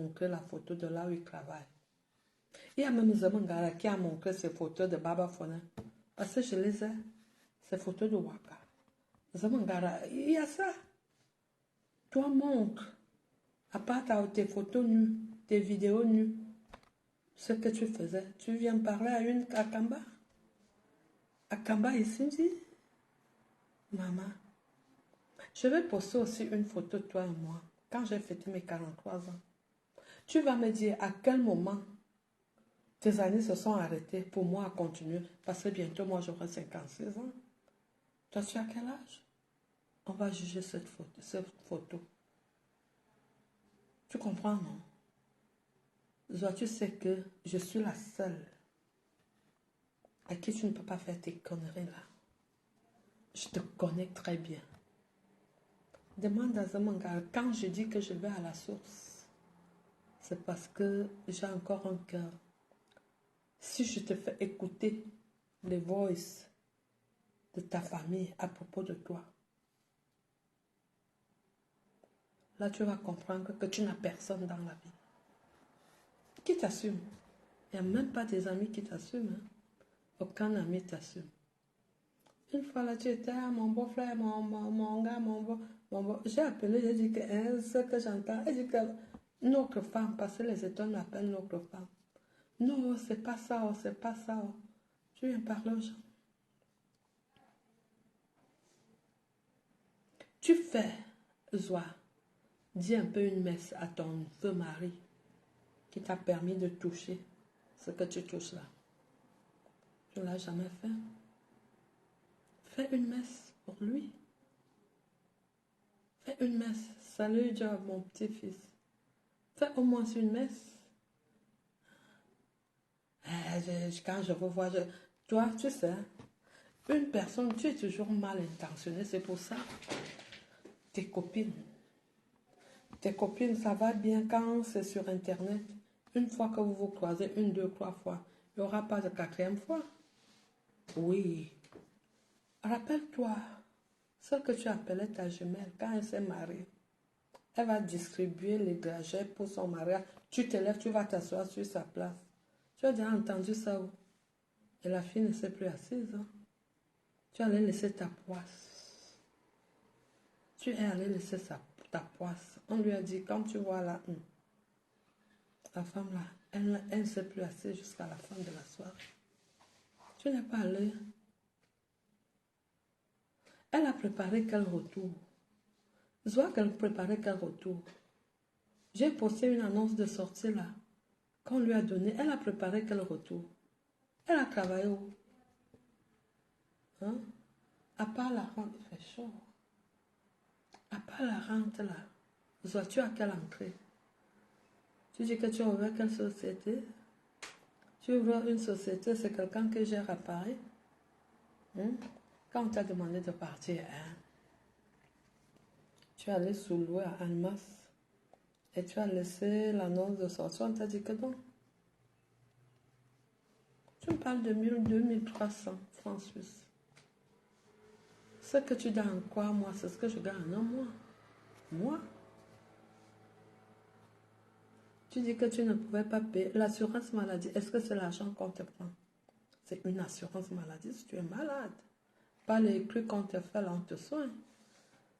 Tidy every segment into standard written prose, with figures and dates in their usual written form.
montré la photo de là où il travaille. Il y a même Zamangara qui a montré ses photos de Baba Fona. Parce que je les ai, ces photos de Waka. Zamangara, il y a ça. Toi, montre, à part tes photos nues, tes vidéos nues, ce que tu faisais. Tu viens parler à une Akamba. Akamba ici dit, maman, je vais poster aussi une photo de toi et moi, quand j'ai fêté mes 43 ans. Tu vas me dire à quel moment tes années se sont arrêtées pour moi à continuer, parce que bientôt moi j'aurai 56 ans. Toi, tu as quel âge? On va juger cette photo. Tu comprends, non? Toi, tu sais que je suis la seule à qui tu ne peux pas faire tes conneries là. Je te connais très bien. Demande à Zamangara, quand je dis que je vais à la source, c'est parce que j'ai encore un cœur. Si je te fais écouter les voices de ta famille à propos de toi, là tu vas comprendre que tu n'as personne dans la vie. Qui t'assume? Il n'y a même pas des amis qui t'assument. Hein? Aucun ami t'assume. Une fois là, tu étais à mon beau-frère, mon gars, mon beau. J'ai appelé, j'ai dit que ce que j'entends, j'ai dit que notre femme, parce que les étoiles m'appellent notre femme. Non, c'est pas ça, oh, c'est pas ça. Oh. Tu viens parler aux gens. Tu fais, Zoa, dis un peu une messe à ton feu mari qui t'a permis de toucher ce que tu touches là. Tu ne l'as jamais fait. Fais une messe pour lui. Fais une messe. Salut Job, mon petit-fils. Fais au moins une messe. Quand je vous vois, toi, tu sais, une personne, tu es toujours mal intentionné. C'est pour ça. Tes copines, ça va bien quand c'est sur Internet. Une fois que vous vous croisez, 1, 2, 3 fois, il n'y aura pas de 4e fois. Oui. Rappelle-toi, celle que tu appelais ta jumelle, quand elle s'est mariée, elle va distribuer les dragées pour son mariage. Tu te lèves, tu vas t'asseoir sur sa place. Tu as déjà entendu ça où? Et la fille ne s'est plus assise. Hein? Tu allais laisser ta poisse. Tu es allé laisser ta poisse. On lui a dit, comme tu vois là, la femme là, elle ne s'est plus assise jusqu'à la fin de la soirée. Tu n'es pas allé. Elle a préparé quel retour? Je vois qu'elle préparait quel retour. J'ai posté une annonce de sortie là, qu'on lui a donné. Elle a préparé quel retour? Elle a travaillé où? Hein? À part la rente, il fait chaud. À part la rente là, vois-tu à quelle entrée? Tu dis que tu as ouvert quelle société? Tu ouvres une société, c'est quelqu'un qui gère à Paris. Hein? Quand on t'a demandé de partir, hein? Tu es allé sous-louer à Almas et tu as laissé l'annonce de sortie, on t'a dit que non. Tu me parles de 2300 francs suisses. Ce que tu donnes quoi, moi, c'est ce que je gagne en un mois. Moi? Tu dis que tu ne pouvais pas payer. L'assurance maladie, est-ce que c'est l'argent qu'on te prend? C'est une assurance maladie si tu es malade. Pas les trucs qu'on te fait là, on te soigne.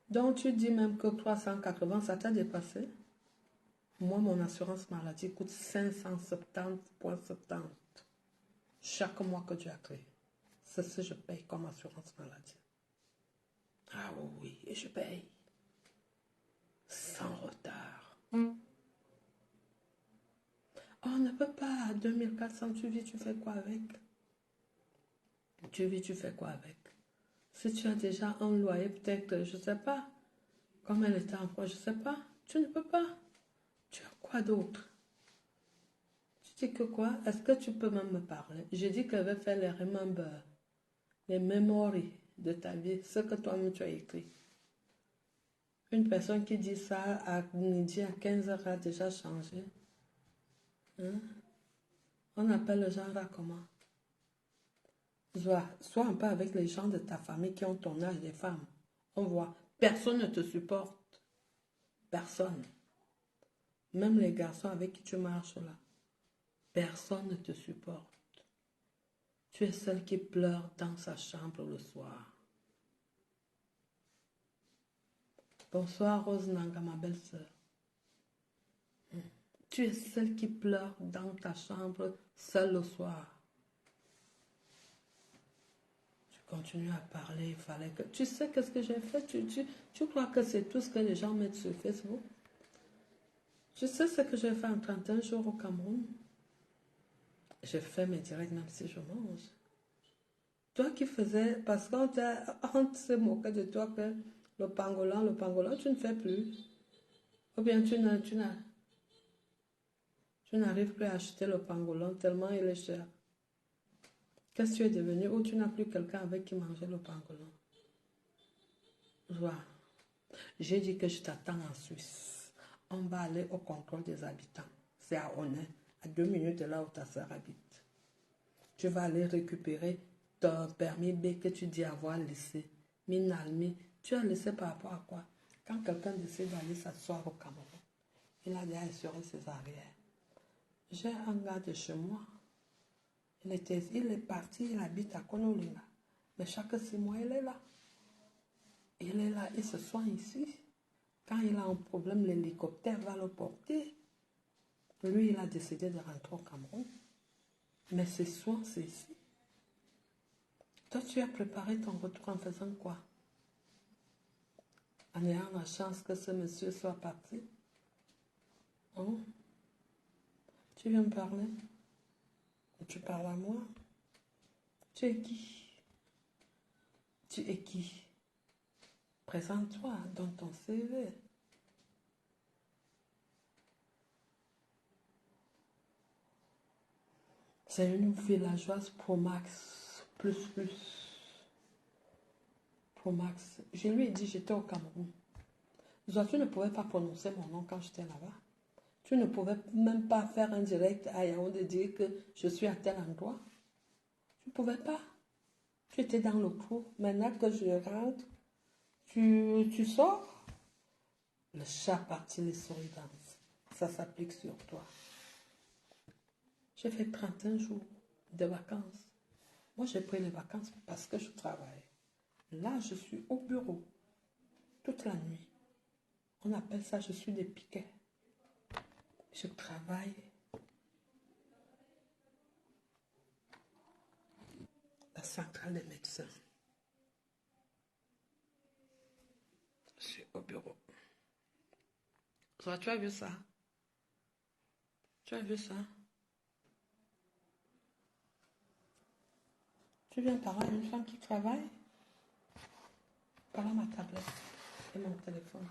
Donc tu dis même que 380, ça t'a dépassé. Moi, mon assurance maladie coûte 570,70 chaque mois que tu as créé. C'est ce que je paye comme assurance maladie. Ah oui, et je paye. Sans retard. On ne peut pas, à 2400, tu vis, tu fais quoi avec? Tu vis, tu fais quoi avec? Si tu as déjà un loyer, peut-être, je ne sais pas, comme elle était en France, je ne sais pas, tu ne peux pas. Tu as quoi d'autre? Tu dis que quoi? Est-ce que tu peux même me parler? Je dis qu'elle veut faire les memories de ta vie, ce que toi-même tu as écrit. Une personne qui dit ça à midi, à 15h a déjà changé. Hein? On appelle le genre là comment? Sois un peu avec les gens de ta famille qui ont ton âge, des femmes. On voit, personne ne te supporte. Personne. Même les garçons avec qui tu marches là, personne ne te supporte. Tu es celle qui pleure dans sa chambre le soir. Bonsoir Rose Nanga, ma belle-sœur. Tu es celle qui pleure dans ta chambre seule le soir. Tu continues à parler, il fallait que... Tu sais qu'est-ce que j'ai fait? Tu crois que c'est tout ce que les gens mettent sur Facebook? Tu sais ce que j'ai fait en 31 jours au Cameroun? J'ai fait mes directs même si je mange. Toi qui faisais, parce qu'on s'est moqué de toi que le pangolin, tu ne fais plus. Ou bien tu n'arrives plus à acheter le pangolin tellement il est cher. Qu'est-ce que tu es devenu? Ou tu n'as plus quelqu'un avec qui manger le pangolin? Voilà. J'ai dit que je t'attends en Suisse. On va aller au contrôle des habitants. C'est à Honnay, à 2 minutes de là où ta soeur habite. Tu vas aller récupérer ton permis B que tu dis avoir laissé. Minalmi, tu as laissé par rapport à quoi? Quand quelqu'un décide d'aller s'asseoir au Cameroun, il a déjà assuré ses arrières. J'ai un gars de chez moi. Il est parti, il habite à Konolina. Mais chaque 6 mois, il est là. Il est là, il se soigne ici. Quand il a un problème, l'hélicoptère va le porter. Lui, il a décidé de rentrer au Cameroun. Mais ses soins, c'est ici. Toi, tu as préparé ton retour en faisant quoi? En ayant la chance que ce monsieur soit parti. Hein? Tu viens me parler? Tu parles à moi? Tu es qui? Tu es qui? Présente-toi, donne ton CV. C'est une villageoise Pro Max, plus. Pro Max. Je lui ai dit, j'étais au Cameroun. Tu ne pouvais pas prononcer mon nom quand j'étais là-bas. Tu ne pouvais même pas faire un direct à Yaoundé et dire que je suis à tel endroit. Tu ne pouvais pas. Tu étais dans le cours. Maintenant que je rentre, tu sors. Le chat parti, les souris dansent. Ça s'applique sur toi. J'ai fait 31 jours de vacances. Moi, j'ai pris les vacances parce que je travaille. Là, je suis au bureau toute la nuit. On appelle ça, je suis des piquets. Je travaille. La centrale des médecins. Je suis au bureau. Toi, tu as vu ça? Tu as vu ça? Tu viens parler à une femme qui travaille? Par ma tablette et mon téléphone.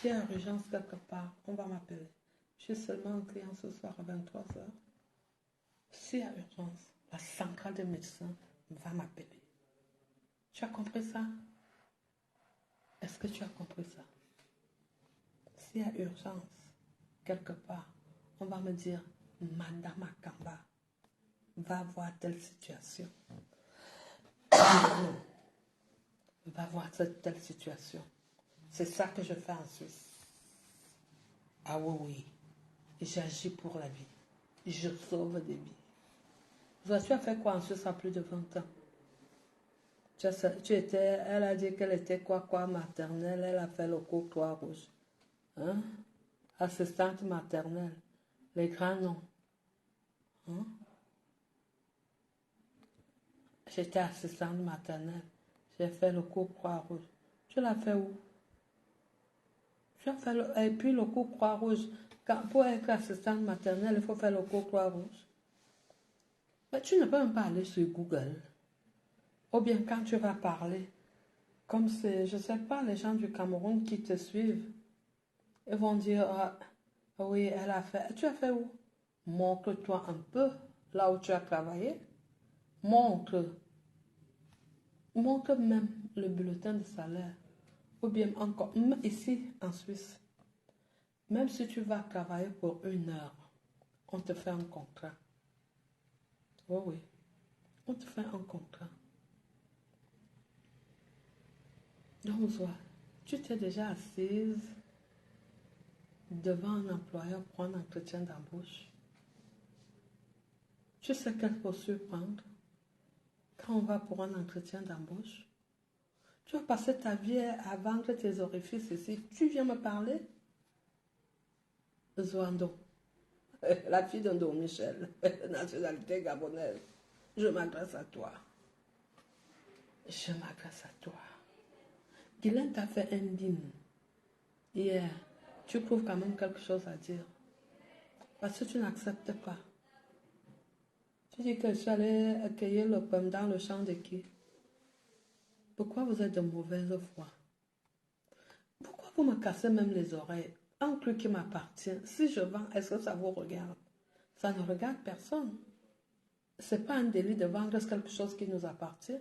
S'il y a urgence quelque part, on va m'appeler. Je suis seulement un client ce soir à 23h. S'il y a urgence, la centrale des médecins va m'appeler. Tu as compris ça? Est-ce que tu as compris ça? S'il y a urgence quelque part, on va me dire, Madame Akamba, va voir telle situation. Va voir telle situation. C'est ça que je fais en Suisse. Ah oui. J'agis pour la vie. Je sauve des vies. Toi, tu as fait quoi en Suisse à plus de 20 ans? Elle a dit qu'elle était quoi maternelle. Elle a fait le cours Croix-Rouge. Hein? Assistante maternelle. Les grands noms. Hein? J'étais assistante maternelle. J'ai fait le cours Croix-Rouge. Tu l'as fait où? Tu as fait et puis le cours Croix-Rouge. Pour être assistante maternelle, il faut faire le cours Croix-Rouge. Mais tu ne peux même pas aller sur Google. Ou bien quand tu vas parler, comme c'est, je ne sais pas, les gens du Cameroun qui te suivent, ils vont dire, ah, oui, elle a fait. Tu as fait où? Montre-toi un peu là où tu as travaillé. Montre même le bulletin de salaire. Ou bien encore, ici en Suisse, même si tu vas travailler pour 1 heure, on te fait un contrat. Oui, oui, on te fait un contrat. Donc, tu t'es déjà assise. devant un employeur pour un entretien d'embauche, tu sais quelle posture prendre quand on va pour un entretien d'embauche? Tu vas passer ta vie à vendre tes orifices ici. Tu viens me parler? Zoando, la fille d'Ando Michel, nationalité gabonaise. Je m'adresse à toi. Je m'adresse à toi. Guylaine t'a fait un dîme hier. Tu trouves quand même quelque chose à dire. Parce que tu n'acceptes pas. Tu dis que je suis allée accueillir le pomme dans le champ de qui? Pourquoi vous êtes de mauvaise foi? Pourquoi vous me cassez même les oreilles? Un truc qui m'appartient. Si je vends, est-ce que ça vous regarde? Ça ne regarde personne. Ce n'est pas un délit de vendre quelque chose qui nous appartient.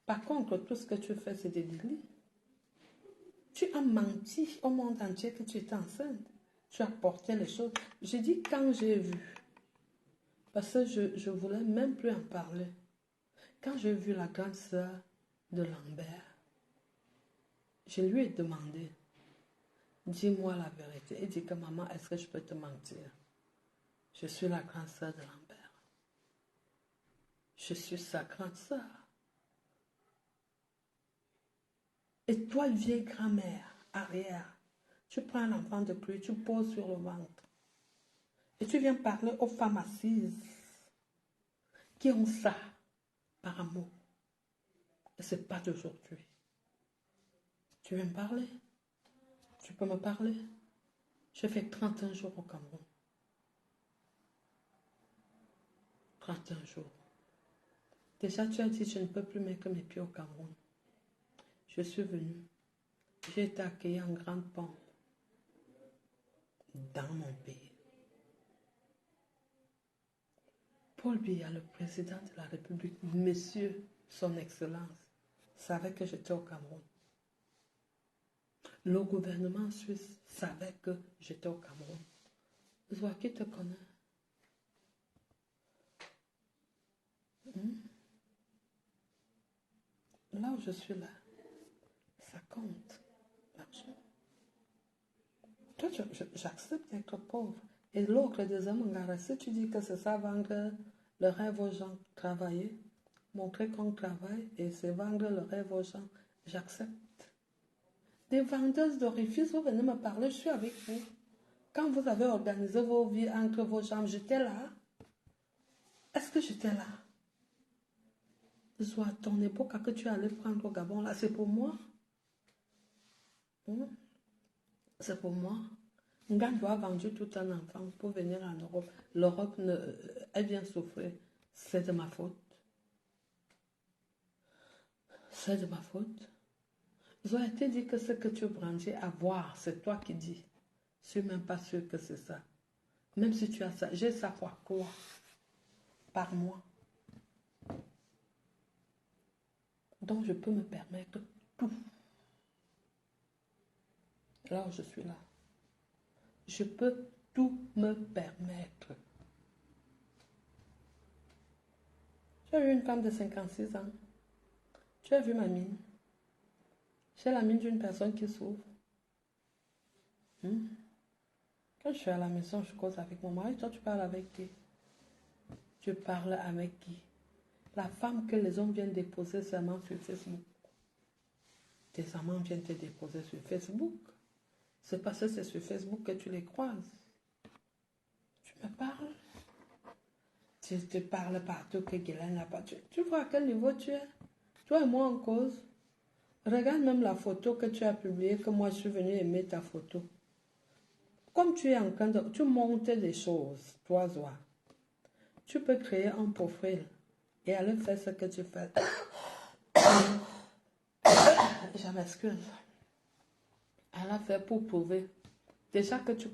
Par contre, tout ce que tu fais, c'est des délits. Tu as menti au monde entier que tu étais enceinte. Tu as porté les choses. J'ai dit quand j'ai vu. Parce que je ne voulais même plus en parler. Quand j'ai vu la grande sœur de Lambert, je lui ai demandé, dis-moi la vérité. Il dit que maman, est-ce que je peux te mentir? Je suis la grande sœur de Lambert. Je suis sa grande sœur. Et toi, vieille grand-mère, arrière, tu prends l'enfant de pluie, tu poses sur le ventre. Et tu viens parler aux femmes assises qui ont ça par amour. Et ce n'est pas d'aujourd'hui. Tu viens me parler? Tu peux me parler? J'ai fait 31 jours au Cameroun. 31 jours. Déjà, tu as dit, je ne peux plus mettre mes pieds au Cameroun. Je suis venue. J'ai été accueillie en grande pompe dans mon pays. Paul Biya, le président de la République, monsieur, son excellence, savait que j'étais au Cameroun. Le gouvernement suisse savait que j'étais au Cameroun. Zoa, qui te connaît? Là où je suis là, ça compte l'argent. Toi, j'accepte d'être pauvre. Et l'autre, deuxième Ngara, si tu dis que c'est ça, vendre le rêve aux gens, travailler, montrer qu'on travaille, et c'est vendre le rêve aux gens, j'accepte. Des vendeuses d'orifices, vous venez me parler, je suis avec vous. Quand vous avez organisé vos vies entre vos jambes, j'étais là. Est-ce que j'étais là? Soit ton époque que tu allais prendre au Gabon, là, c'est pour moi. C'est pour moi. Ngandou a vendu tout un enfant pour venir en Europe. L'Europe, elle vient souffrir. C'est de ma faute. C'est de ma faute. Ils ont été dit que ce que tu brandis à voir, c'est toi qui dis. Je ne suis même pas sûre que c'est ça. Même si tu as ça, j'ai ça pour quoi? Par mois. Donc je peux me permettre tout. Là où je suis là. Je peux tout me permettre. Tu as vu une femme de 56 ans. Tu as vu ma mine. J'ai la mine d'une personne qui souffre. Quand je suis à la maison, je cause avec mon mari. Toi, tu parles avec qui? Tu parles avec qui? La femme que les hommes viennent déposer seulement sur Facebook. Tes amants viennent te déposer sur Facebook. C'est parce que c'est sur Facebook que tu les croises. Tu me parles. Tu te parles partout que Guylaine n'a pas. Tu vois à quel niveau tu es? Toi et moi en cause. Regarde même la photo que tu as publiée, que moi je suis venue aimer ta photo. Comme tu es en train de... Tu montes des choses, toi, Zoa. Tu peux créer un profil et aller faire ce que tu fais. Je m'excuse. Elle a fait pour prouver. Déjà que tu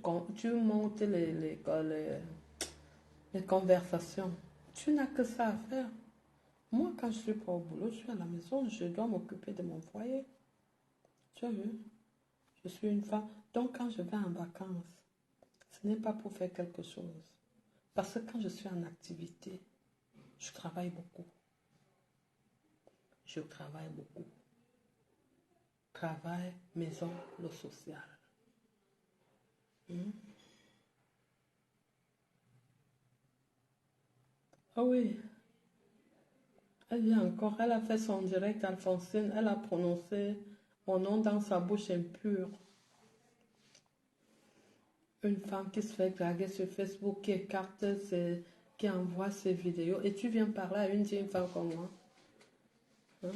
montes les conversations. Tu n'as que ça à faire. Moi, quand je suis pas au boulot, je suis à la maison, je dois m'occuper de mon foyer. Tu as vu? Je suis une femme. Donc, quand je vais en vacances, ce n'est pas pour faire quelque chose. Parce que quand je suis en activité, je travaille beaucoup. Je travaille beaucoup. Travail, maison, le social. Hmm. Ah oui, elle vient encore, elle a fait son direct, Alphonsine, elle a prononcé mon nom dans sa bouche impure. Une femme qui se fait draguer sur Facebook, qui écarte qui envoie ses vidéos, et tu viens parler à une jeune femme comme moi. Hein?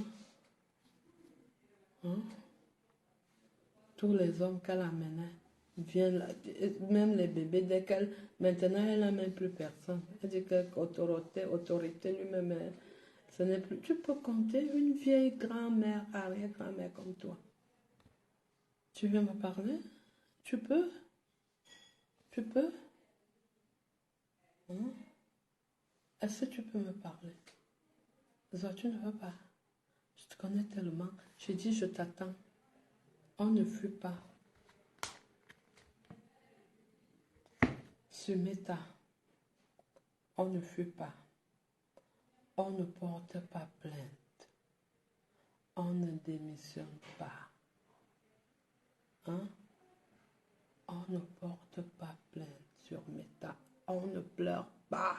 Hein? Tous les hommes qu'elle amenait viennent là, même les bébés, maintenant elle n'a même plus personne. Elle dit que autorité lui-même, ce n'est plus. Tu peux compter une vieille grand-mère, arrière-grand-mère comme toi. Tu viens me parler? Tu peux? Tu peux? Hein? Est-ce que tu peux me parler? Toi, tu ne veux pas. Je te connais tellement. Je dis, je t'attends. On ne fuit pas. Sur Meta, on ne fuit pas. On ne porte pas plainte. On ne démissionne pas. Hein? On ne porte pas plainte sur Meta. On ne pleure pas.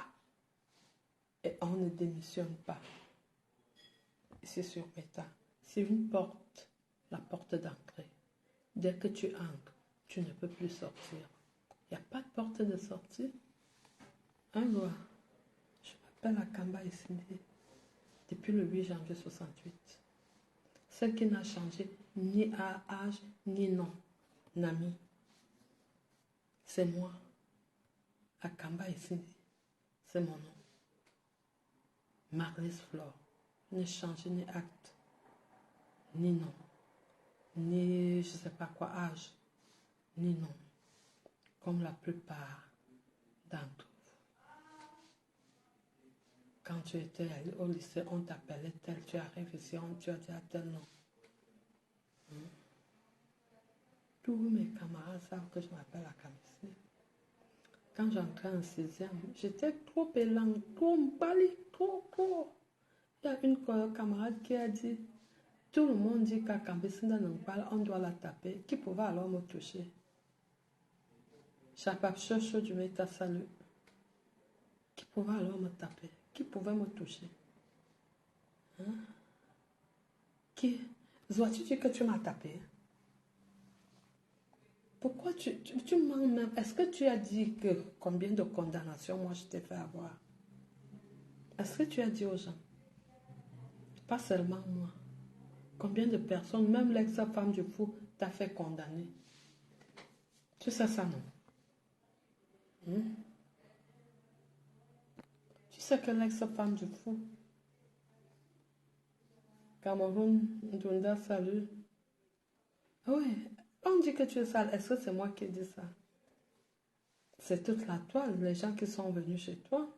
Et on ne démissionne pas. C'est sur Meta. C'est une porte, la porte d'entrée. Dès que tu entres, tu ne peux plus sortir. Il n'y a pas de porte de sortie. Un doigt. Je m'appelle Akamba Isindi depuis le 8 janvier 68. Celle qui n'a changé ni à âge ni nom. Nami. C'est moi. Akamba Isindi. C'est mon nom. Marlise Flore. Je n'ai changé ni acte, ni nom, ni je ne sais pas quoi âge, ni nom. Comme la plupart d'entre vous. Quand tu étais au lycée, on t'appelait tel, tu arrives ici, tu as dit à tel nom. Tous mes camarades savent que je m'appelle Akamissi. Quand j'entrais en 6e, j'étais trop élan, trop mbali, trop. Il y a une camarade qui a dit, tout le monde dit qu'Akamissi n'en parle, on doit la taper. Qui pouvait alors me toucher? Chapap Chocho du Meta Salut. Qui pouvait alors me taper? Qui pouvait me toucher? Hein? Qui? Zois-tu dire que tu m'as tapé? Pourquoi tu mens même? Est-ce que tu as dit que combien de condamnations moi je t'ai fait avoir? Est-ce que tu as dit aux gens? Pas seulement moi. Combien de personnes, même l'ex-femme du fou, t'a fait condamner? Tu sais ça, non? Tu sais que l'ex-femme du fou, Cameroun, Ndunda, salut. Oui, on dit que tu es sale. Est-ce que c'est moi qui dis ça? C'est toute la toile, les gens qui sont venus chez toi.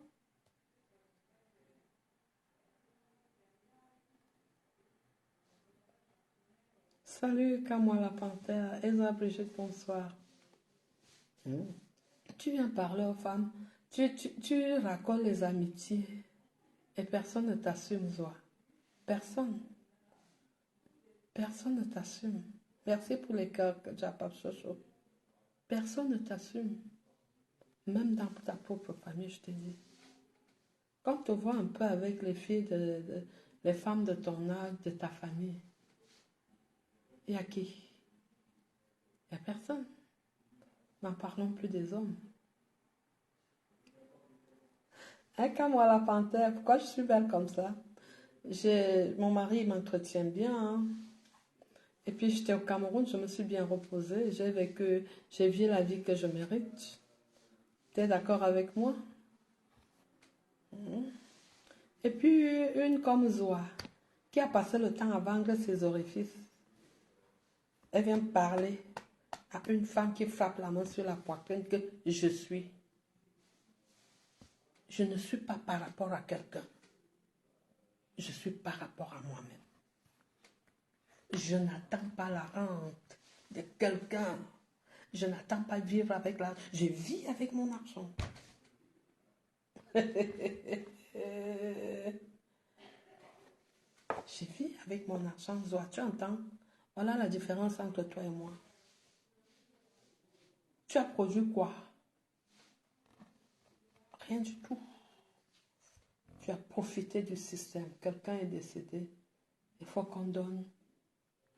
Salut, Kamwa la panthère. Elsa Brigitte, bonsoir. Tu viens parler aux femmes. Tu racontes les amitiés. Et personne ne t'assume, Zoa. Personne. Personne ne t'assume. Merci pour les cœurs que tu as pas chocho. Personne ne t'assume. Même dans ta propre famille, je te dis. Quand tu te vois un peu avec les filles, les femmes de ton âge, de ta famille, il y a qui? Il n'y a personne. N'en parlons plus des hommes. Hein, quand moi la panthère, pourquoi je suis belle comme ça? Mon mari m'entretient bien. Hein. Et puis j'étais au Cameroun, je me suis bien reposée. J'ai vécu la vie que je mérite. Tu es d'accord avec moi? Et puis une comme Zoa, qui a passé le temps à vendre ses orifices. Elle vient parler à une femme qui frappe la main sur la poitrine que je suis. Je ne suis pas par rapport à quelqu'un. Je suis par rapport à moi-même. Je n'attends pas la rente de quelqu'un. Je n'attends pas de vivre avec l'argent. Je vis avec mon argent. Je vis avec mon argent. Zoa, tu entends? Voilà la différence entre toi et moi. Tu as produit quoi? Rien du tout. Tu as profité du système. Quelqu'un est décédé. Il faut qu'on donne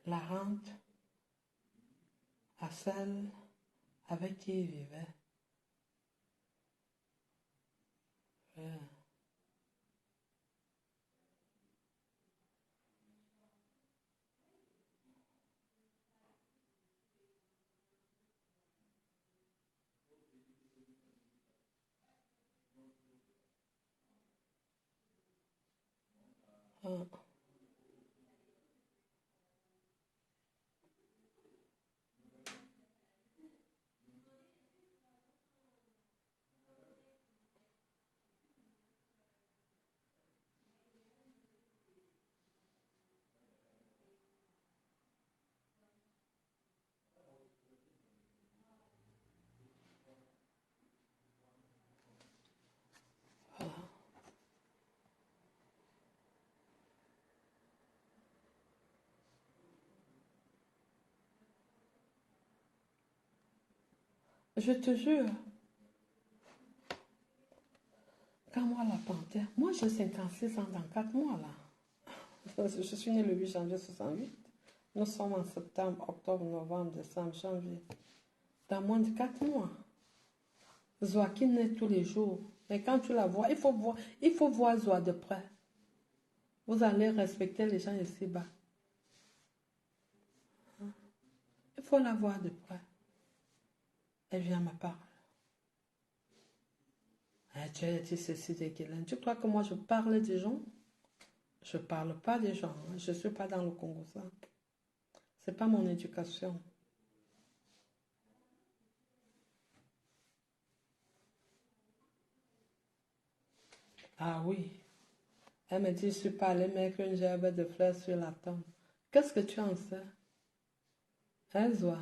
la rente à celle avec qui il vivait. Ouais. Ah, je te jure, quand moi la panthère, moi j'ai 56 ans dans 4 mois là. Je suis né le 8 janvier 68. Nous sommes en septembre, octobre, novembre, décembre, janvier. Dans moins de 4 mois. Joaquin naît tous les jours. Mais quand tu la vois, il faut voir Zoa de près. Vous allez respecter les gens ici-bas. Il faut la voir de près. Elle vient me parler. Ah, tu as dit ceci de Guélène. Tu crois que moi je parle des gens? Je ne parle pas des gens. Je ne suis pas dans le Congo. Ce n'est pas mon éducation. Ah oui. Elle me dit, je ne suis pas allée mettre une gerbe de fleurs sur la tombe. Qu'est-ce que tu en sais? Hein, Zoa?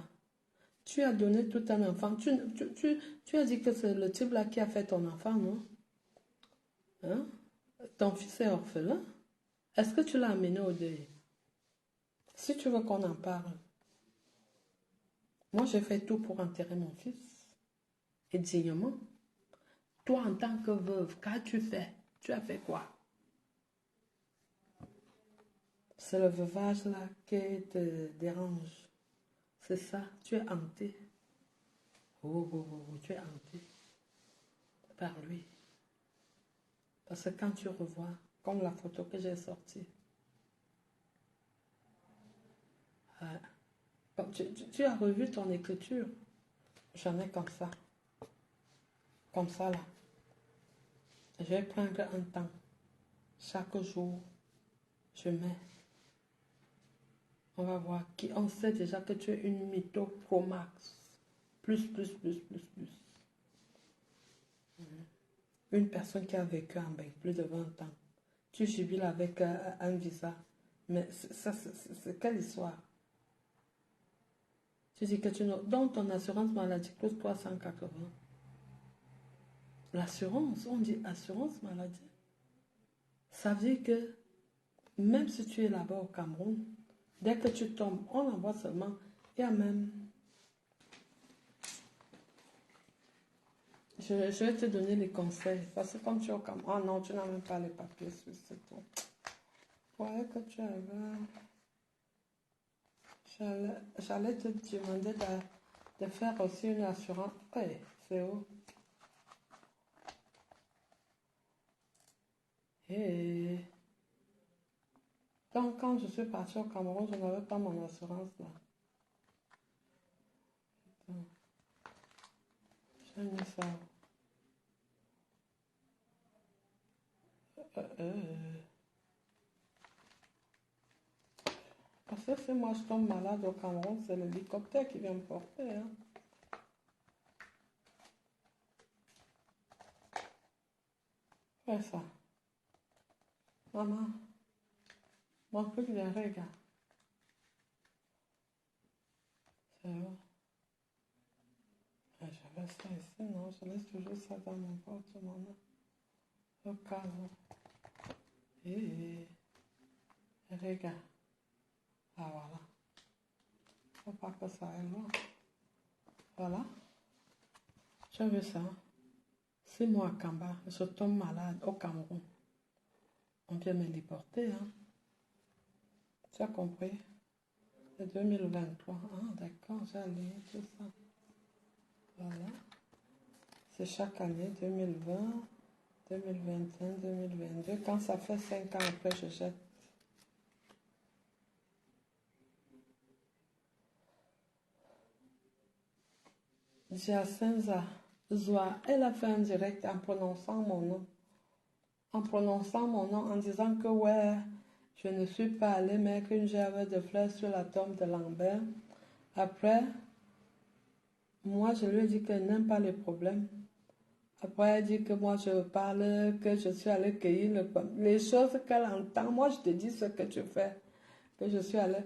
Tu as donné tout un enfant. Tu as dit que c'est le type là qui a fait ton enfant, non? Hein? Ton fils est orphelin. Est-ce que tu l'as amené au deuil? Si tu veux qu'on en parle. Moi, j'ai fait tout pour enterrer mon fils. Et dignement. Toi, en tant que veuve, qu'as-tu fait? Tu as fait quoi? C'est le veuvage là qui te dérange. C'est ça. Tu es hanté. Tu es hanté par lui. Parce que quand tu revois, comme la photo que j'ai sortie, tu as revu ton écriture. J'en ai comme ça. Comme ça là. Je vais prendre un temps. Chaque jour, je mets. On va voir qui. On sait déjà que tu es une mytho pro max. Plus. Une personne qui a vécu en Belgique plus de 20 ans. Tu jubiles avec un visa. Mais ça, c'est quelle histoire? Tu dis que tu n'as. Donc ton assurance maladie coûte 380. L'assurance, on dit assurance maladie. Ça veut dire que même si tu es là-bas au Cameroun, dès que tu tombes, on envoie seulement. Il y a même. Je vais te donner les conseils. Parce que comme tu es au Cameroun, ah non, tu n'as même pas les papiers, c'est tout. Ouais, que tu avais. J'allais te demander de faire aussi une assurance. Oui, c'est où? Et donc, quand je suis partie au Cameroun, je n'avais pas mon assurance là. J'ai mis ça. Parce que si moi je tombe malade au Cameroun, c'est l'hélicoptère qui vient me porter. Hein. Fais ça. Maman, mon truc vient, regarde. C'est où? J'avais ça ici, non? Je laisse toujours ça dans mon porte-monnaie. Au cas où. Regarde. Ah voilà. Faut pas que ça aille loin. Voilà. Tu as vu ça? 6 mois à Kamba, je tombe malade au Cameroun. On vient me déporter, hein? Tu as compris? C'est 2023. Ah, d'accord, j'ai aligné tout ça. Voilà. C'est chaque année, 2020, 2021, 2022. Quand ça fait 5 ans après, je jette. Jacinza Zoua, elle a fait un direct en prononçant mon nom. En prononçant mon nom, en disant que ouais, je ne suis pas allée mettre une gerbe de fleurs sur la tombe de Lambert. Après, moi, je lui ai dit qu'elle n'aime pas les problèmes. Après, elle dit que moi, je parle, que je suis allée cueillir le pomme. Les choses qu'elle entend, moi, je te dis ce que tu fais. Que je suis allée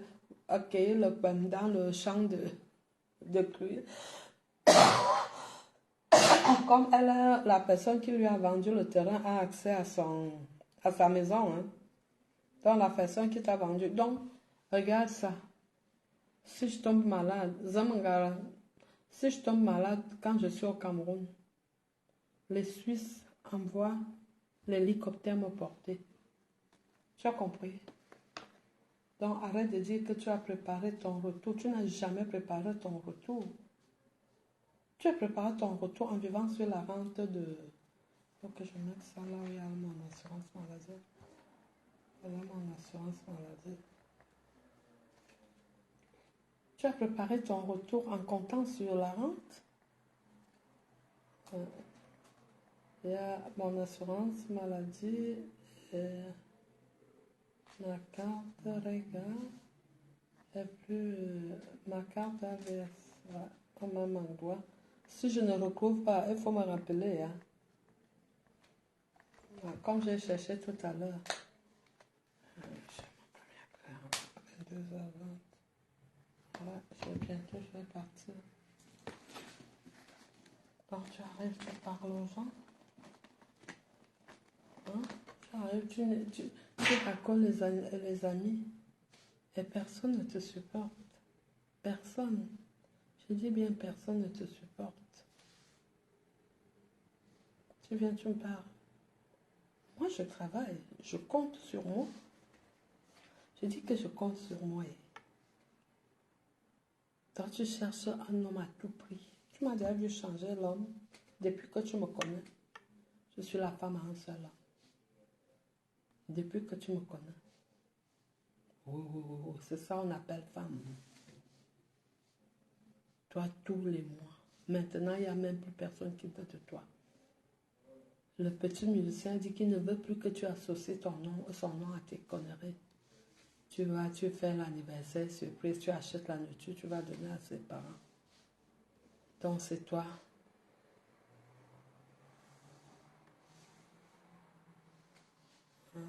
cueillir le pomme dans le champ de cuir. Comme elle a, la personne qui lui a vendu le terrain a accès à sa maison. Hein. Donc, la personne qui t'a vendu. Donc, regarde ça. Si je tombe malade, Zamangara, si je tombe malade quand je suis au Cameroun, les Suisses envoient l'hélicoptère me porter. Tu as compris? Donc, arrête de dire que tu as préparé ton retour. Tu n'as jamais préparé ton retour. Tu as préparé ton retour en vivant sur la rente de... Il faut que je mette ça là où il y a mon assurance maladie. Voilà mon assurance maladie. Tu as préparé ton retour en comptant sur la rente. Il y a mon assurance maladie et ma carte regarde et puis ma carte AVS. Ouais, au même endroit. Si je ne retrouve pas, il faut me rappeler. Hein. Ouais, comme j'ai cherché tout à l'heure. 22h20. Ouais, bientôt je vais partir. Donc tu arrives, tu parles aux gens. Hein? Tu arrives, tu racontes les amis. Et personne ne te supporte. Personne. Je dis bien personne ne te supporte. Tu viens, tu me parles. Moi, je travaille. Je compte sur moi. Je dis que je compte sur moi. Toi, tu cherches un homme à tout prix. Tu m'as déjà vu changer l'homme depuis que tu me connais. Je suis la femme à un seul homme. Depuis que tu me connais. Oh, c'est ça qu'on appelle femme. Toi, tous les mois. Maintenant, il n'y a même plus personne qui veut de toi. Le petit musicien dit qu'il ne veut plus que tu associes son nom à tes conneries. Tu fais l'anniversaire surprise, tu achètes la nourriture, tu vas donner à ses parents. Donc, c'est toi. Hein?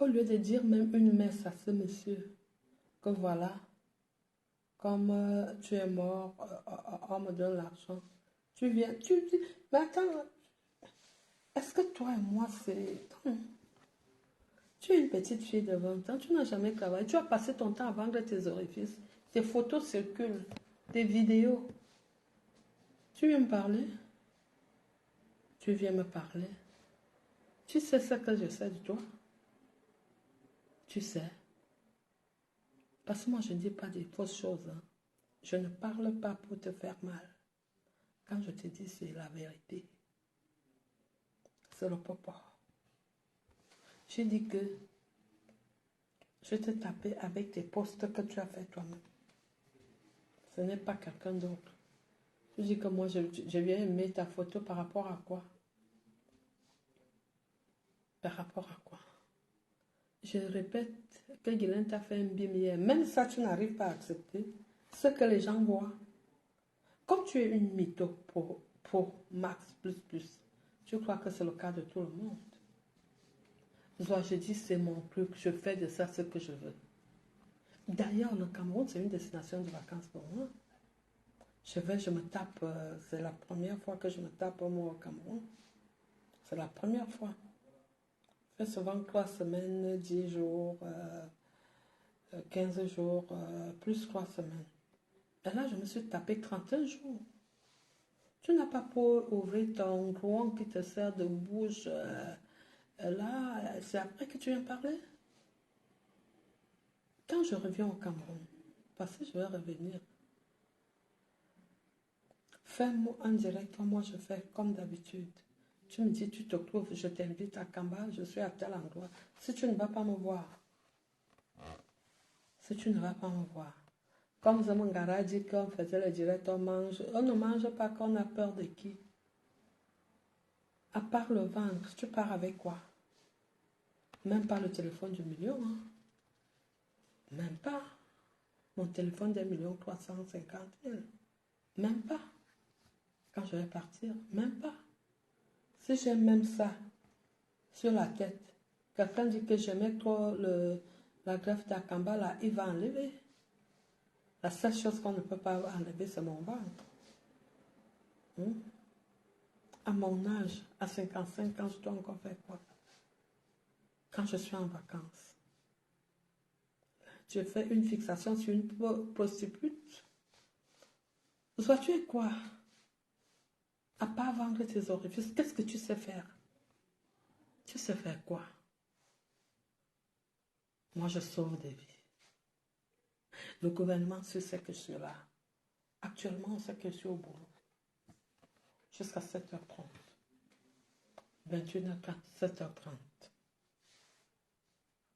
Au lieu de dire même une messe à ce monsieur, que voilà, comme tu es mort, on me donne l'argent. Tu viens, tu dis, mais attends, est-ce que toi et moi, c'est... Tu es une petite fille de 20 ans, tu n'as jamais travaillé, tu as passé ton temps à vendre tes orifices, tes photos circulent, tes vidéos. Tu viens me parler? Tu viens me parler? Tu sais ce que je sais de toi? Tu sais? Parce que moi, je ne dis pas des fausses choses. Hein. Je ne parle pas pour te faire mal. Quand je te dis, c'est la vérité. C'est le papa. J'ai dit que je te tapais avec tes posts que tu as fait toi-même. Ce n'est pas quelqu'un d'autre. Je dis que moi, je viens aimer ta photo par rapport à quoi? Par rapport à quoi? Je répète que Guylaine t'a fait un bim hier. Même ça, tu n'arrives pas à accepter ce que les gens voient. Comme tu es une mytho pour Max++, tu crois que c'est le cas de tout le monde. Moi, je dis, c'est mon truc, je fais de ça ce que je veux. D'ailleurs, le Cameroun, c'est une destination de vacances pour moi. Je me tape, c'est la première fois que je me tape moi au Cameroun. C'est la première fois. Je fais souvent 3 semaines, 10 jours, 15 jours, plus 3 semaines. Et là, je me suis tapé 31 jours. Tu n'as pas pour ouvrir ton grouan qui te sert de bouche. Là, c'est après que tu viens parler. Quand je reviens au Cameroun, parce que je vais revenir, fais-moi en direct, moi je fais comme d'habitude. Tu me dis, tu te trouves, je t'invite à Kamba, je suis à tel endroit. Si tu ne vas pas me voir, si tu ne vas pas me voir, comme Zamangara dit qu'on faisait le direct, on mange. On ne mange pas qu'on a peur de qui. À part le ventre, tu pars avec quoi? Même pas le téléphone du million. Hein? Même pas. Mon téléphone d'1 350 000. Même pas. Quand je vais partir, même pas. Si j'ai même ça sur la tête, quelqu'un dit que j'aimais trop la greffe d'Akamba, là, il va enlever. La seule chose qu'on ne peut pas enlever, c'est mon ventre. À mon âge, à 55 ans, je dois encore faire quoi? Quand je suis en vacances, je fais une fixation sur une prostituée. Soit tu es quoi? À part vendre tes orifices, qu'est-ce que tu sais faire? Tu sais faire quoi? Moi, je sauve des vies. Le gouvernement sait que je suis là. Actuellement, on sait que je suis au boulot. Jusqu'à 7h30. 21h30, 7h30.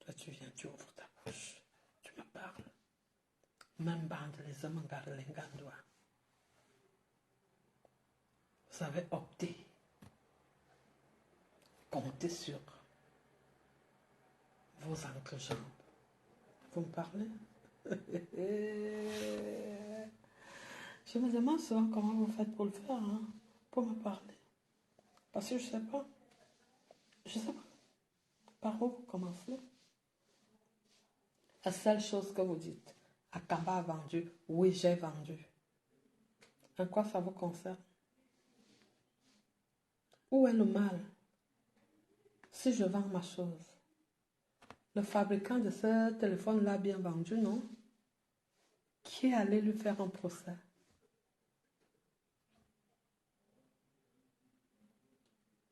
Toi, tu viens, tu ouvres ta bouche. Tu me parles. Même bande, les hommes en les gandois. Vous avez opté. Comptez sur vos entrejambes. Vous me parlez? Je me demande souvent comment vous faites pour le faire, hein, pour me parler. Parce que je ne sais pas. Je ne sais pas par où vous commencez. La seule chose que vous dites, Akamba a vendu, oui, j'ai vendu. En quoi ça vous concerne? Où est le mal? Si je vends ma chose, le fabricant de ce téléphone l'a bien vendu, non? Qui est allé lui faire un procès?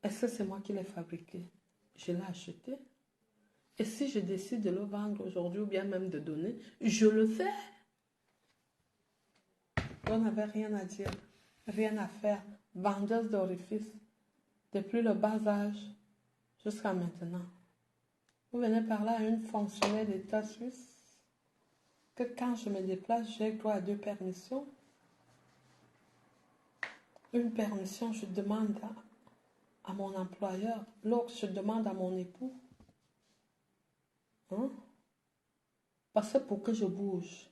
Est-ce que c'est moi qui l'ai fabriqué? Je l'ai acheté. Et si je décide de le vendre aujourd'hui ou bien même de donner, je le fais. On n'avait rien à dire, rien à faire. Vendeuse d'orifices, depuis le bas âge jusqu'à maintenant. Vous venez parler à une fonctionnaire d'État suisse que quand je me déplace, j'ai droit à 2 permissions. Une permission, je demande à mon employeur. L'autre, je demande à mon époux. Hein? Parce que pour que je bouge,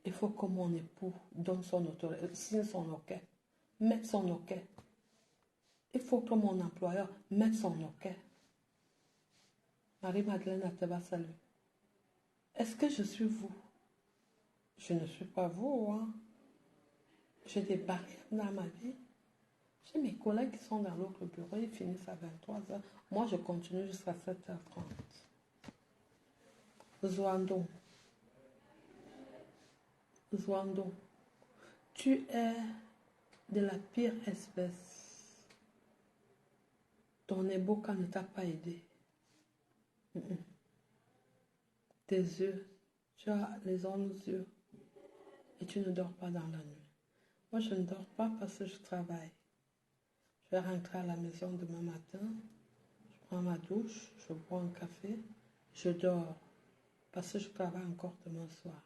il faut que mon époux donne son autorité, signe son OK, mette son OK. Il faut que mon employeur mette son OK. Marie-Madeleine Ateba, salut. Est-ce que je suis vous? Je ne suis pas vous. Hein? J'ai des barrières dans ma vie. J'ai mes collègues qui sont dans l'autre bureau, ils finissent à 23h. Moi, je continue jusqu'à 7h30. Zouandon. Zouandon. Tu es de la pire espèce. Ton éboca ne t'a pas aidé. Tes yeux, tu as les 11 yeux et tu ne dors pas dans la nuit. Moi, je ne dors pas parce que je travaille. Je vais rentrer à la maison demain matin, je prends ma douche, je bois un café, je dors parce que je travaille encore demain soir.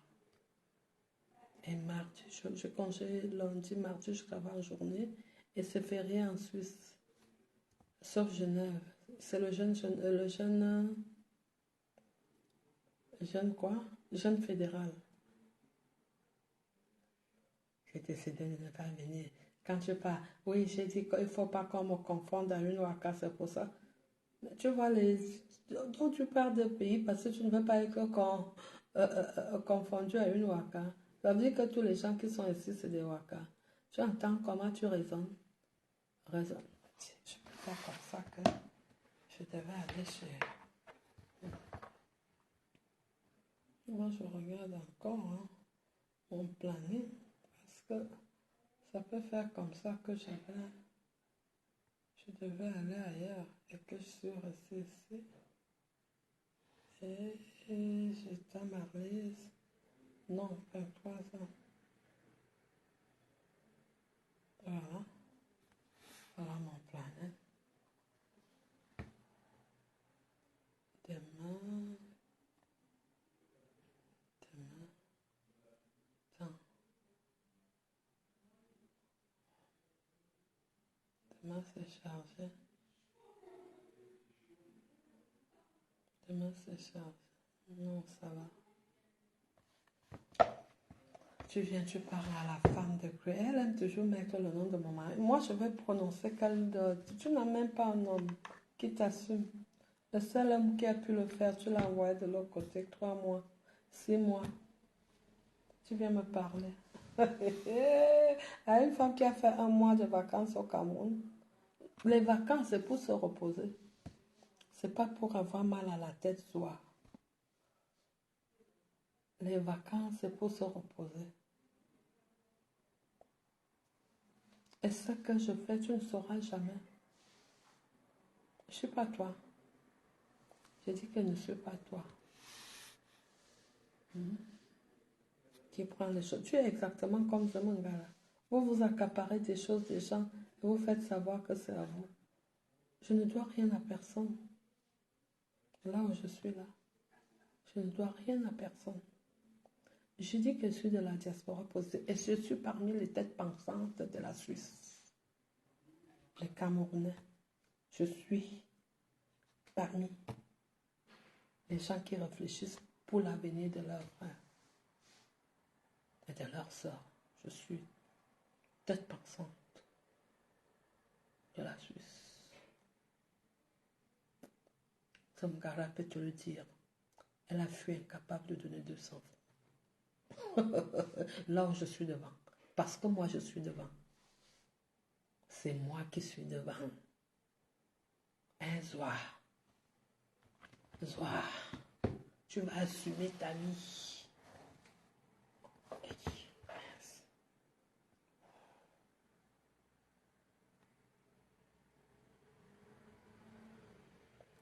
Et mardi, je congé lundi, mardi, je travaille en journée et c'est férié en Suisse, sauf Genève. C'est le jeune quoi? Jeune fédéral. J'ai décidé de ne pas venir. Quand tu pars, oui, j'ai dit qu'il ne faut pas qu'on me confonde à une waka, c'est pour ça. Mais tu vois, dont tu pars de pays parce que tu ne veux pas être confondu à une waka. Ça veut dire que tous les gens qui sont ici, c'est des waka. Tu entends comment tu raisonnes? Raisonne. Je peux faire comme ça que je devais aller chez... Moi, je regarde encore hein, mon planning parce que Ça peut faire comme ça que je devais aller ailleurs et que je suis restée ici. Et j'étais mariée. Non, 23 ans. Voilà. Voilà mon planète. Demain. Attends. Demain c'est chargé. Demain c'est chargé. Non, ça va. Tu parles à la femme de Grey. Elle aime toujours mettre le nom de mon mari. Moi, je vais prononcer qu'elle... Tu n'as même pas un homme qui t'assume. Le seul homme qui a pu le faire, tu l'as envoyé de l'autre côté, 3 mois, 6 mois. Tu viens me parler. À une femme qui a fait 1 mois de vacances au Cameroun. Les vacances, c'est pour se reposer. C'est pas pour avoir mal à la tête soir. Les vacances, c'est pour se reposer. Et ce que je fais, tu ne sauras jamais. Je ne suis pas toi. J'ai dit que je ne suis pas toi. Qui prend les choses. Tu es exactement comme Zemangala. Vous vous accaparez des choses des gens et vous faites savoir que c'est à vous. Je ne dois rien à personne. Là où je suis là, je ne dois rien à personne. Je dis que je suis de la diaspora positive et je suis parmi les têtes pensantes de la Suisse. Les Camerounais. Je suis parmi les gens qui réfléchissent pour l'avenir de leurs frères et de leurs sœurs. Je suis tête pensante de la Suisse. Samgara peut te le dire. Elle a fui incapable de donner 200 francs. Là où je suis devant. Parce que moi, je suis devant. C'est moi qui suis devant. Un soir. Tu vas assumer ta vie.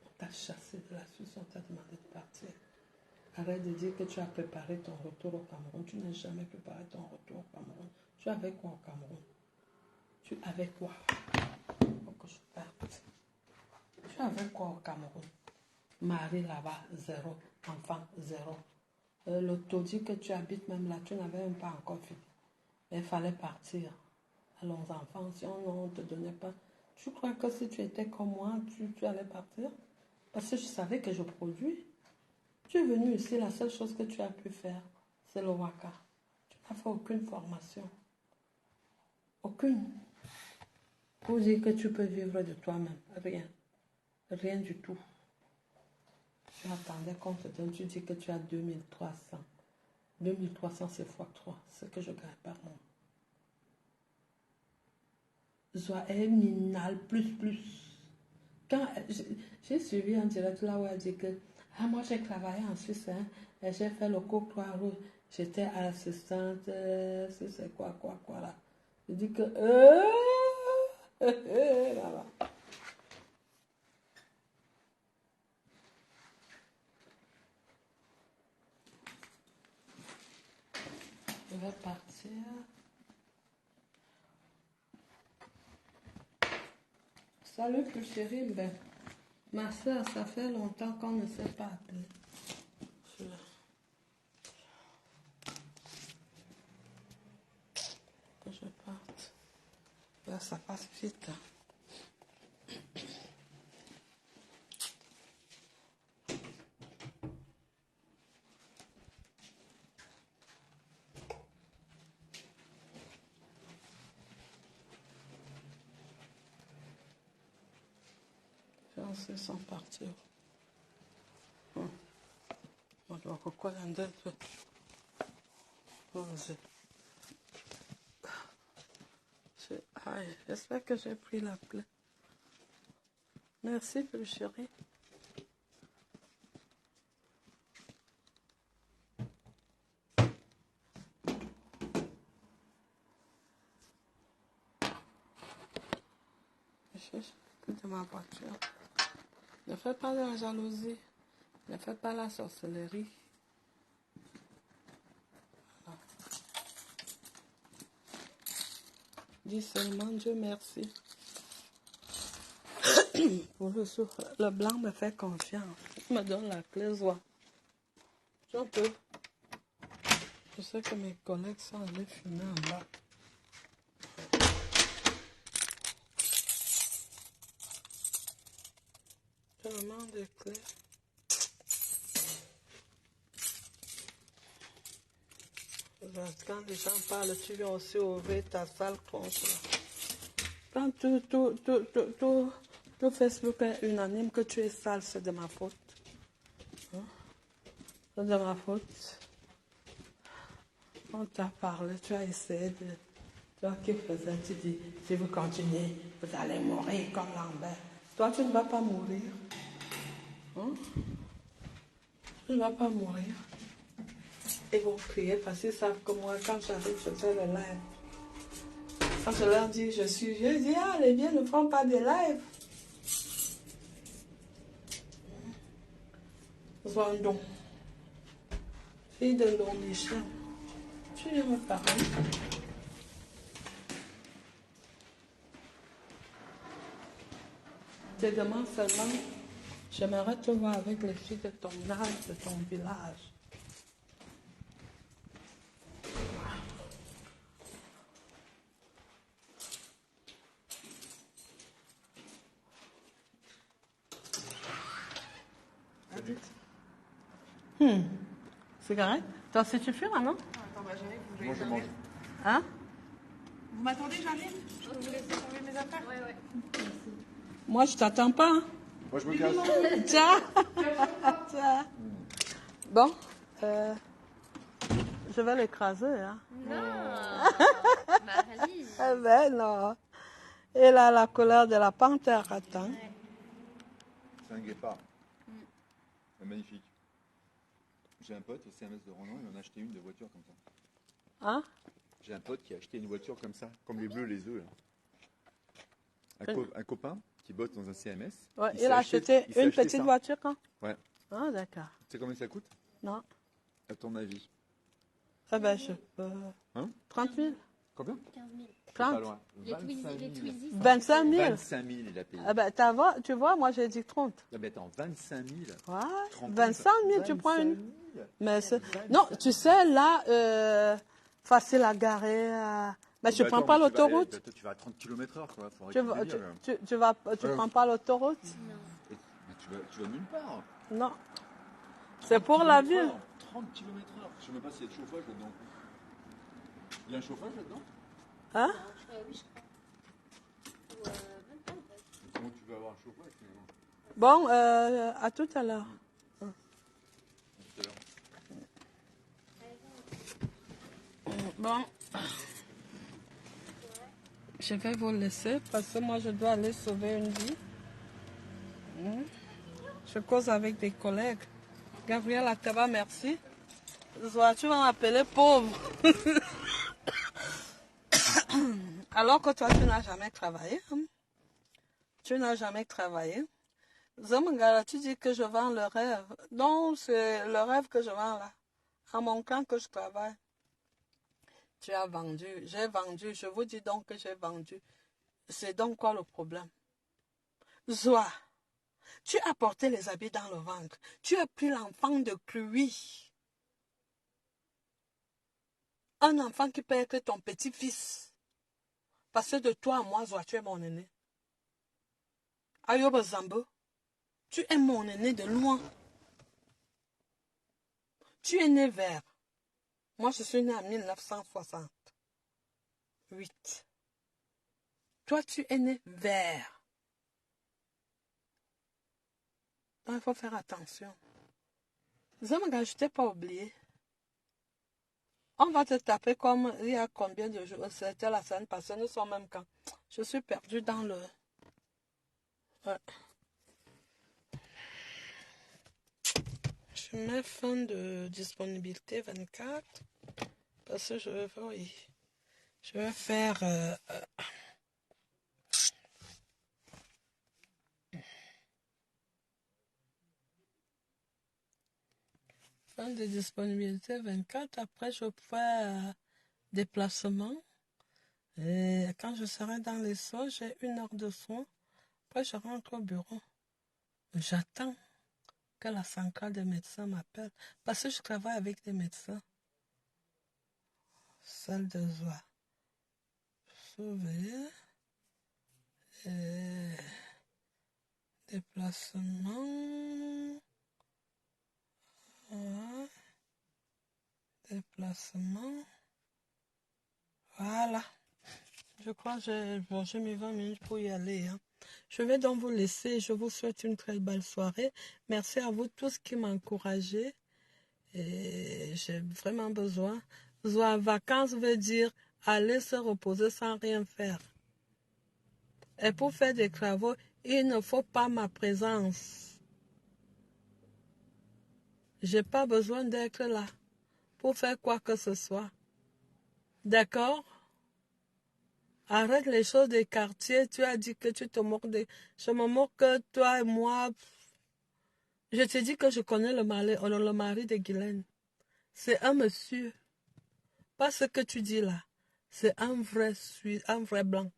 On t'a chassé de la Suisse, on t'a demandé de partir. Arrête de dire que tu as préparé ton retour au Cameroun. Tu n'as jamais préparé ton retour au Cameroun. Tu avais quoi au Cameroun? Tu avais quoi? Faut que je parte. Tu avais quoi au Cameroun? Mari là-bas, 0. Enfant, 0. Le taudis que tu habites même là, tu n'avais même pas encore fini. Mais il fallait partir. Alors, enfants, si on ne te donnait pas... Tu crois que si tu étais comme moi, tu allais partir? Parce que je savais que je produis. Tu es venu ici, la seule chose que tu as pu faire, c'est le waka. Tu n'as fait aucune formation. Aucune. Pour dire que tu peux vivre de toi-même. Rien. Rien du tout. Tu attendais qu'on te donne, tu dis que tu as 2300. 2300, c'est x3. C'est ce que je gagne par mois. Soit minal plus. Quand j'ai suivi un direct là où elle dit que moi j'ai travaillé en Suisse, hein, et j'ai fait le cours Croix-Rouge, j'étais assistante, c'est quoi là. Je dis que voilà. Je vais partir. Salut plus chérie, ben, ma soeur, ça fait longtemps qu'on ne s'est pas appelé. Que je parte. Là, ça passe vite. Ils sont partis. On doit pourquoi j'espère que j'ai pris la plaie. Merci, plus chérie. cherche plus de ma voiture. Ne fais pas de la jalousie. Ne fais pas la sorcellerie. Voilà. Dis seulement Dieu merci. Pour le souffle, le blanc me fait confiance. Il me donne la clé joie. Un peu. Je sais que mes collègues sont allés fumer en bas. Tellement de clés. Quand les gens parlent, tu viens aussi ouvrir ta sale tronche. Quand tout Facebook est unanime que tu es sale, c'est de ma faute. Hein? C'est de ma faute. On t'a parlé, tu as essayé de... Toi qui faisais, tu dis, si vous continuez, vous allez mourir comme Lambert. Toi, tu ne vas pas mourir. Hein? Tu ne vas pas mourir. Ils vont crier parce qu'ils savent que moi, quand j'arrive, je fais le live. Quand je leur dis, je dis, ah, les vieux ne font pas de live. Zondon. Fille de Don Michel. Tu viens me parler. Je te demande seulement, j'aimerais te voir avec les filles de ton âge, de ton village. Cigarette? Toi aussi tu fumes, non? Attends, bah, j'arrive. Moi, je mange. Hein? Vous m'attendez, j'arrive? Je peux vous laisser tomber mes affaires? Ouais. Moi, je t'attends pas. Hein? Moi, je me casse. Tiens. Tiens. Bon, je vais l'écraser. Hein? Non, Marie. Eh ben non. Et là, la couleur de la panthère, attends. C'est un guépard. C'est magnifique. J'ai un pote au CMS de Ronan, il en a acheté une de voiture comme ça. Hein? J'ai un pote qui a acheté une voiture comme ça, comme les bleus, les œufs. Là. Un copain qui bosse dans un CMS. Ouais, il s'est a acheté il s'est une acheté petite ça. voiture, hein? Ouais. Ah, d'accord. Tu sais combien ça coûte? Non. À ton avis? Eh ben, je peux... Hein? 30 000. Combien? 15 000. Pas 30. loin. Les Twizy. 25 000. 25 000, il a payé. Eh ben, tu vois, moi, j'ai dit 30. Non, mais attends, 25 000. Ouais. 30 25 000, tu prends une. 000. Mais non, tu sais, là, facile à garer. Mais tu Bah, prends attends, pas mais l'autoroute. tu vas à 30 km/h, quoi. Faut Tu arrêter de délire, là. tu prends pas l'autoroute? Mais tu vas nulle part. Non. C'est pour la ville. 30 km/h. Je sais même pas s'il y a de chauffage là-dedans. Il y a un chauffage là-dedans? Hein? Oui, je crois. Même pas, en fait. Comment tu veux avoir un chauffage finalement? Bon, à tout à l'heure. Tout à l'heure. Bon. Je vais vous laisser parce que moi, je dois aller sauver une vie. Je cause avec des collègues. Gabriel Akaba, merci. Zoa, tu vas m'appeler pauvre. Alors que toi, tu n'as jamais travaillé. Hein? Tu n'as jamais travaillé. Zamangara, tu dis que je vends le rêve. Non, c'est le rêve que je vends là. À mon camp que je travaille. Tu as vendu, j'ai vendu. Je vous dis donc que j'ai vendu. C'est donc quoi le problème? Zoa, tu as porté les habits dans le ventre. Tu as pris l'enfant de Cluy. Un enfant qui peut être ton petit-fils. Parce que de toi à moi, Zoa, tu es mon aîné. Ayoba Zambo, tu es mon aîné de loin. Tu es né vers. Moi, je suis né en 1968. Toi, tu es né vers. Donc, il faut faire attention. Zamaga, je ne t'ai pas oublié. On va te taper comme il y a combien de jours? C'était la semaine passée, nous sommes même quand. Je suis perdue dans le... Ouais. Je mets fin de disponibilité 24 parce que je vais faire Fin de disponibilité 24. Après, je ferai déplacement. Et quand je serai dans les soins, j'ai 1 heure de soins. Après, je rentre au bureau. J'attends que la centrale des médecins m'appelle. Parce que je travaille avec des médecins. Salle de joie. Sauver. Et déplacement. Déplacement. Voilà. Je crois que j'ai mis 20 minutes pour y aller. Hein. Je vais donc vous laisser. Je vous souhaite une très belle soirée. Merci à vous tous qui m'encouragez. Et j'ai vraiment besoin. Vacances veut dire aller se reposer sans rien faire. Et pour faire des travaux, il ne faut pas ma présence. J'ai pas besoin d'être là pour faire quoi que ce soit. D'accord? Arrête les choses des quartiers. Tu as dit que tu te moques de... Je me moque que toi et moi. Je te dis que je connais le mari de Guylaine. C'est un monsieur. Pas ce que tu dis là. C'est un vrai blanc.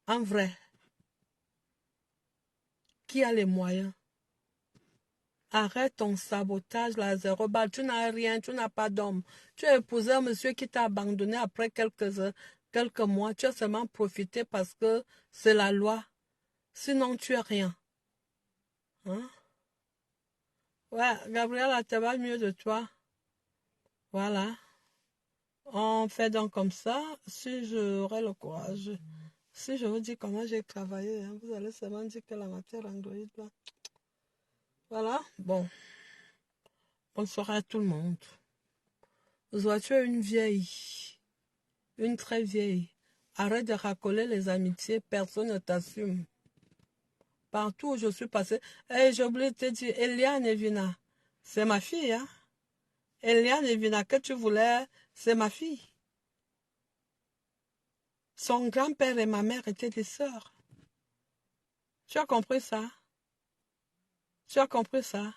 Un vrai. Qui a les moyens. Arrête ton sabotage, la 0 balle. Tu n'as rien, tu n'as pas d'homme. Tu as épousé un monsieur qui t'a abandonné après quelques mois. Tu as seulement profité parce que c'est la loi. Sinon, tu es rien. Hein? Ouais, Gabriela, ça va mieux de toi. Voilà. On fait donc comme ça. Si j'aurai le courage. Si je vous dis comment j'ai travaillé, hein, vous allez seulement dire que la matière Android, là. Voilà. Bon. Bonsoir à tout le monde. Zoa, tu es une vieille. Une très vieille. Arrête de racoler les amitiés. Personne ne t'assume. Partout où je suis passée. Hey, j'ai oublié de te dire, Eliane Evina. C'est ma fille, hein. Eliane Evina, que tu voulais, c'est ma fille. Son grand-père et ma mère étaient des sœurs. Tu as compris ça? Tu as compris ça?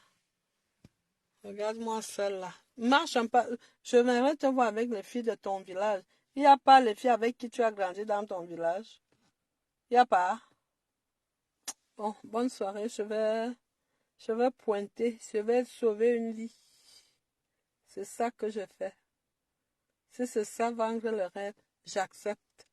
Regarde-moi seule là. Marche un peu. Je viendrai te voir avec les filles de ton village. Il n'y a pas les filles avec qui tu as grandi dans ton village. Il n'y a pas. Bon, bonne soirée. Je vais pointer. Je vais sauver une vie. C'est ça que je fais. Si c'est ça, vendre le rêve, j'accepte.